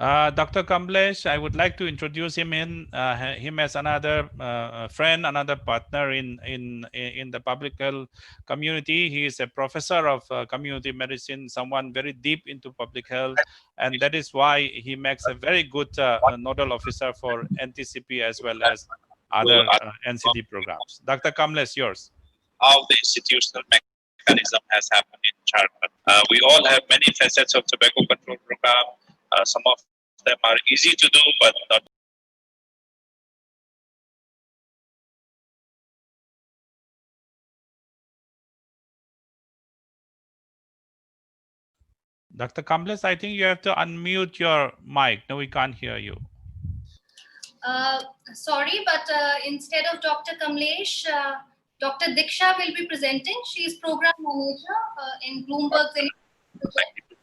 Dr. Kamlesh, I would like to introduce him as another friend, another partner in the public health community. He is a professor of community medicine, someone very deep into public health, and that is why he makes a very good nodal officer for NTCP as well as other NCD programs. Dr. Kamlesh, yours. How the institutional mechanism has happened in Jharkhand. We all have many facets of tobacco control program. Some of them are easy to do, but not. Dr. Kamlesh, I think you have to unmute your mic. No, we can't hear you. Sorry, but instead of Dr. Kamlesh, Dr. Diksha will be presenting. She is program manager in Bloomberg's.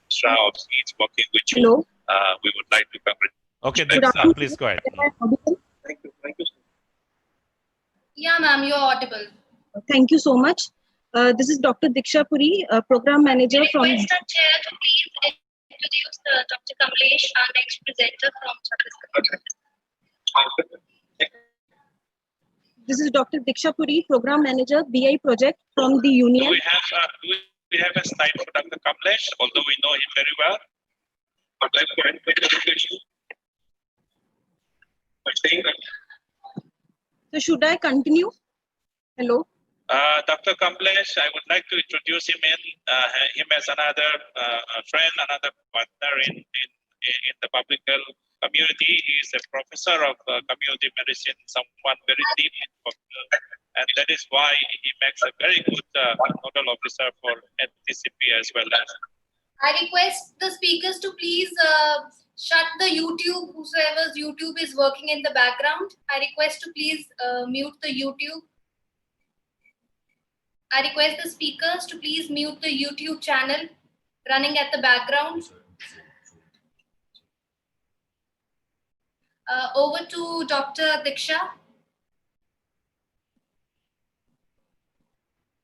Diksha of Seeds working with you. Hello. We would like to congratulate. Okay, Diksha, please go ahead. Thank you. Thank you. Yeah, ma'am, you're audible. Thank you so much. This is Dr. Diksha Puri, program manager from. Request the chair to please introduce Dr. Kamlesh, our next presenter from Chhattisgarh. This is Dr. Diksha Puri, program manager, BI project from the union. Do we have a slide for Dr. Kamlesh, although we know him very well? But let's go ahead and take a look at you. By saying that. So should I continue? Hello. Dr. Kamlesh, I would like to introduce him as another friend, another partner in the public health community. He is a professor of community medicine, someone very deep in public health, and that is why he makes a very good nodal officer for NTCP as well as. I request the speakers to please shut the YouTube, whosoever's YouTube is working in the background. I request to please mute the YouTube. I request the speakers to please mute the YouTube channel running at the background. Over to Dr. Diksha.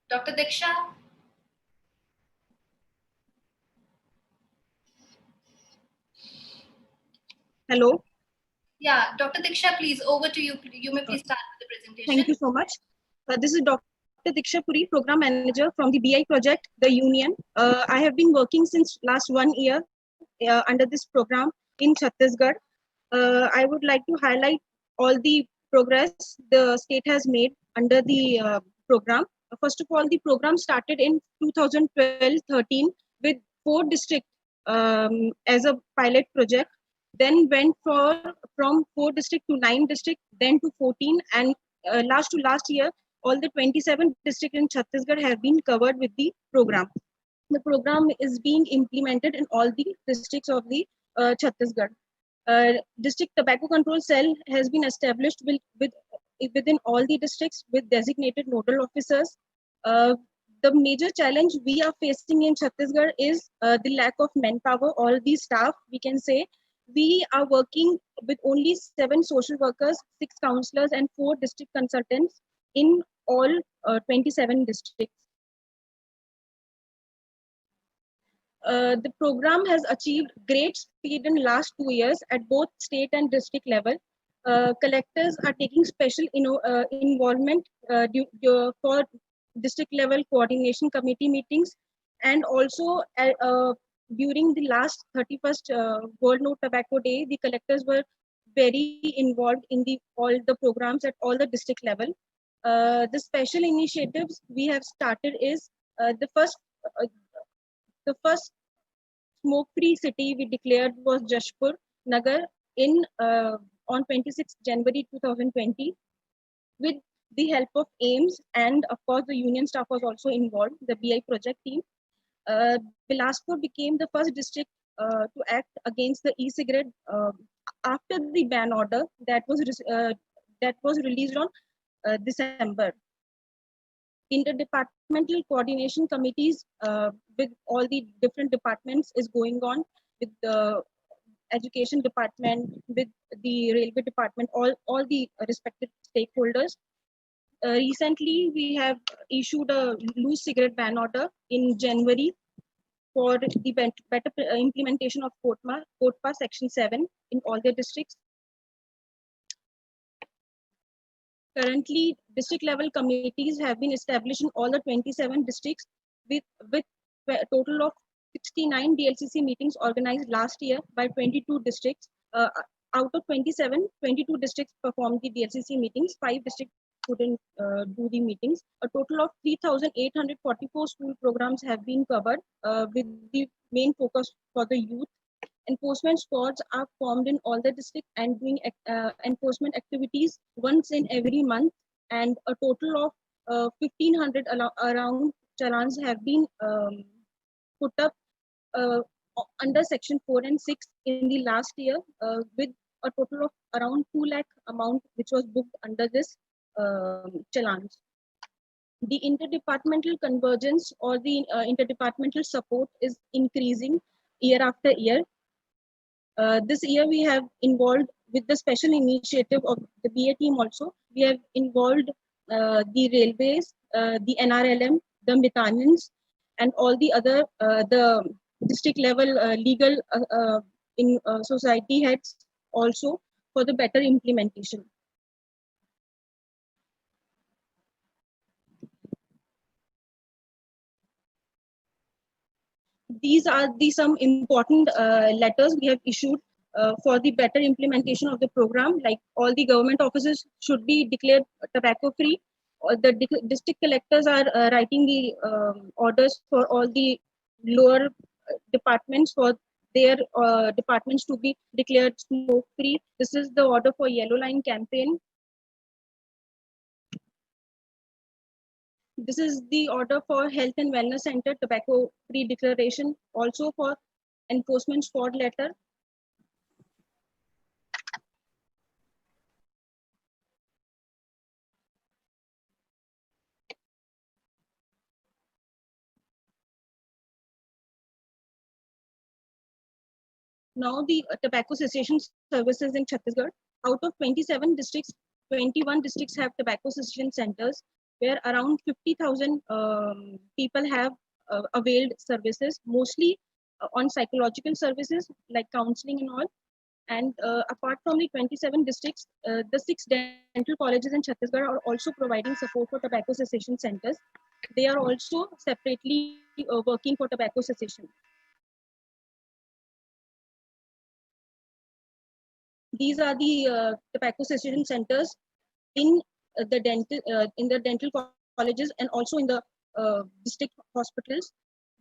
Dr. Diksha. Hello. Yeah, Dr. Diksha, please, over to you. You may please start with the presentation. Thank you so much. This is Dr. Diksha Puri, program manager from the BI project, the union. I have been working since last 1 year under this program in Chhattisgarh. I would like to highlight all the progress the state has made under the program. First of all, the program started in 2012-13 with 4 districts as a pilot project, then went from 4 districts to 9 districts, then to 14, and last year, all the 27 districts in Chhattisgarh have been covered with the program. The program is being implemented in all the districts of the Chhattisgarh. District Tobacco Control Cell has been established within all the districts with designated nodal officers. The major challenge we are facing in Chhattisgarh is the lack of manpower. All the staff, we can say, we are working with only 7 social workers, 6 counselors, and 4 district consultants in all 27 districts. The program has achieved great speed in last 2 years at both state and district level. Collectors are taking special involvement for district level coordination committee meetings, and also during the last 31st World No Tobacco Day, the collectors were very involved in all the programs at all the district level. The special initiatives we have started is the first smoke-free city we declared was Jashpur Nagar on 26 January 2020. With the help of AIMS, and of course the union staff was also involved, the BI project team. Bilaspur became the first district to act against the e-cigarette after the ban order that was released on December. Interdepartmental coordination committees with all the different departments is going on, with the education department, with the railway department, all the respected stakeholders. Recently, we have issued a loose cigarette ban order in January. for the better implementation of COTPA Section 7 in all their districts. Currently, district level committees have been established in all the 27 districts with a total of 69 DLCC meetings organized last year by 22 districts. Out of 27, 22 districts performed the DLCC meetings, 5 districts couldn't do the meetings. A total of 3,844 school programs have been covered with the main focus for the youth. Enforcement squads are formed in all the districts and doing enforcement activities once in every month, and a total of 1,500 around challans have been put up under Section 4 and 6 in the last year, with a total of around 2 lakh amount which was booked under this challans. The interdepartmental convergence or the interdepartmental support is increasing year after year. This year we have involved with the special initiative of the BA team also. We have involved the railways, the NRLM, the Mitanians, and all the other the district level legal society heads also for the better implementation. These are some important letters we have issued for the better implementation of the program. Like, all the government offices should be declared tobacco free. The district collectors are writing the orders for all the lower departments for their departments to be declared smoke free. This is the order for Yellow Line campaign. This is the order for Health and Wellness Center tobacco free declaration, also for enforcement squad letter. Now the tobacco cessation services in Chhattisgarh. Out of 27 districts, 21 districts have tobacco cessation centers, where around 50,000 people have availed services, mostly on psychological services like counseling and all. And apart from the 27 districts, the 6 dental colleges in Chhattisgarh are also providing support for tobacco cessation centers. They are also separately working for tobacco cessation. These are the tobacco cessation centers in the dental colleges and also in the district hospitals.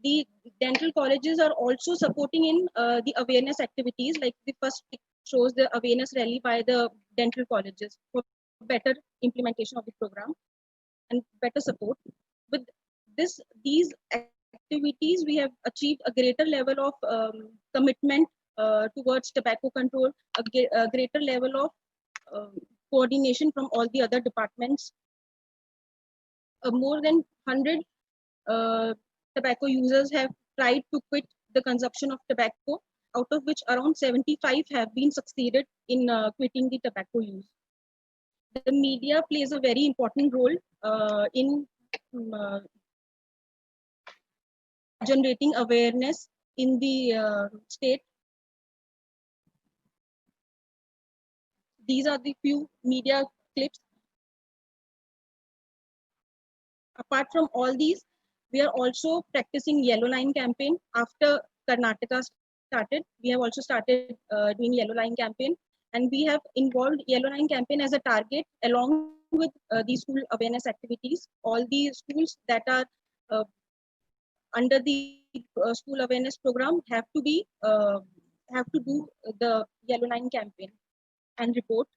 The dental colleges are also supporting in the awareness activities, like the first shows the awareness rally by the dental colleges for better implementation of the program and better support. With these activities, we have achieved a greater level of commitment towards tobacco control, a greater level of coordination from all the other departments. More than 100 tobacco users have tried to quit the consumption of tobacco, out of which around 75 have been succeeded in quitting the tobacco use. The media plays a very important role in generating awareness in the state. These are the few media clips. Apart from all these, we are also practicing Yellow Line campaign. After Karnataka started, we have also started doing Yellow Line campaign, and we have involved Yellow Line campaign as a target along with the school awareness activities. All the schools that are under the school awareness program have to do the Yellow Line campaign and report.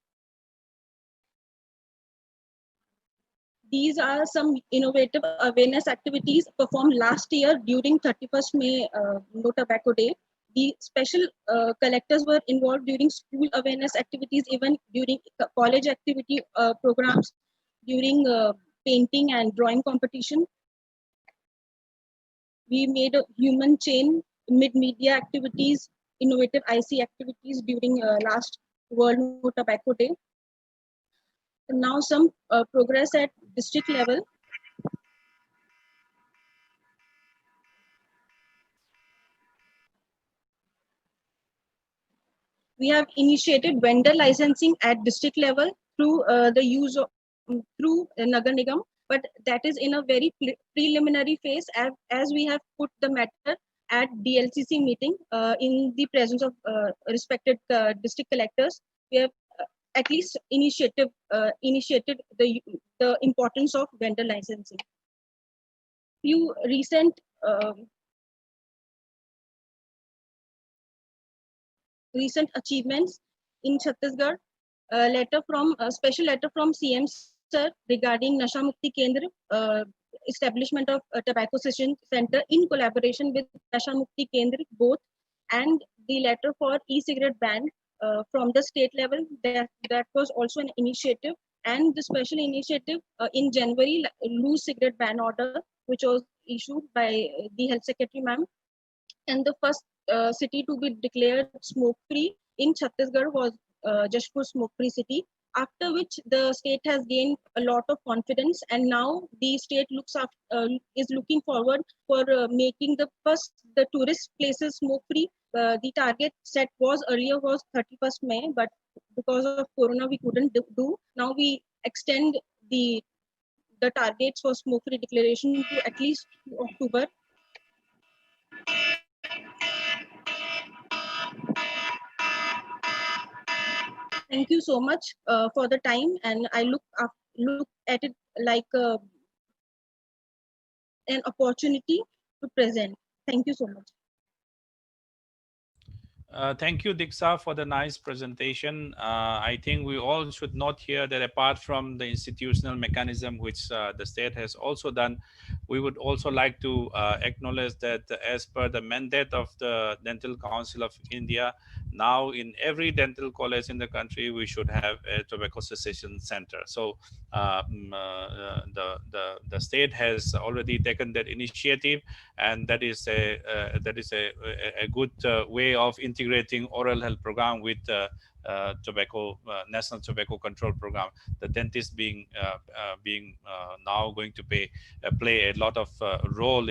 These are some innovative awareness activities performed last year during 31st May No Tobacco Day. The special collectors were involved during school awareness activities, even during college activity programs, during painting and drawing competition. We made a human chain, mid-media activities, innovative IC activities during last World No Tobacco Day. And now some progress at district level. we have initiated vendor licensing at district level through the use of through Nagar Nigam, but that is in a very preliminary phase as we have put the matter at DLCC meeting in the presence of respected district collectors. We have at least initiated the importance of vendor licensing. Few recent achievements in Chhattisgarh. A special letter from CM Sir regarding Nasha Mukti Kendra, establishment of a tobacco cessation center in collaboration with Nasha Mukti Kendra both, and the letter for e-cigarette ban from the state level. That was also an initiative, and the special initiative in January, loose cigarette ban order, which was issued by the Health Secretary, ma'am. And the first city to be declared smoke-free in Chhattisgarh was Jashpur smoke-free city. After which the state has gained a lot of confidence, and now the state is looking forward for making the tourist places smoke-free. The target set earlier was 31st May, but because of Corona we couldn't do. Now we extend the targets for smoke-free declaration to at least October. Thank you so much for the time, and I look at it like an opportunity to present. Thank you so much. Thank you, Diksha, for the nice presentation. I think we all should note here that apart from the institutional mechanism which the state has also done, we would also like to acknowledge that as per the mandate of the Dental Council of India, now in every dental college in the country, we should have a tobacco cessation center. So the state has already taken that initiative, and that is a good way of integrating oral health program with National Tobacco Control Program. The dentist being now going to play a lot of role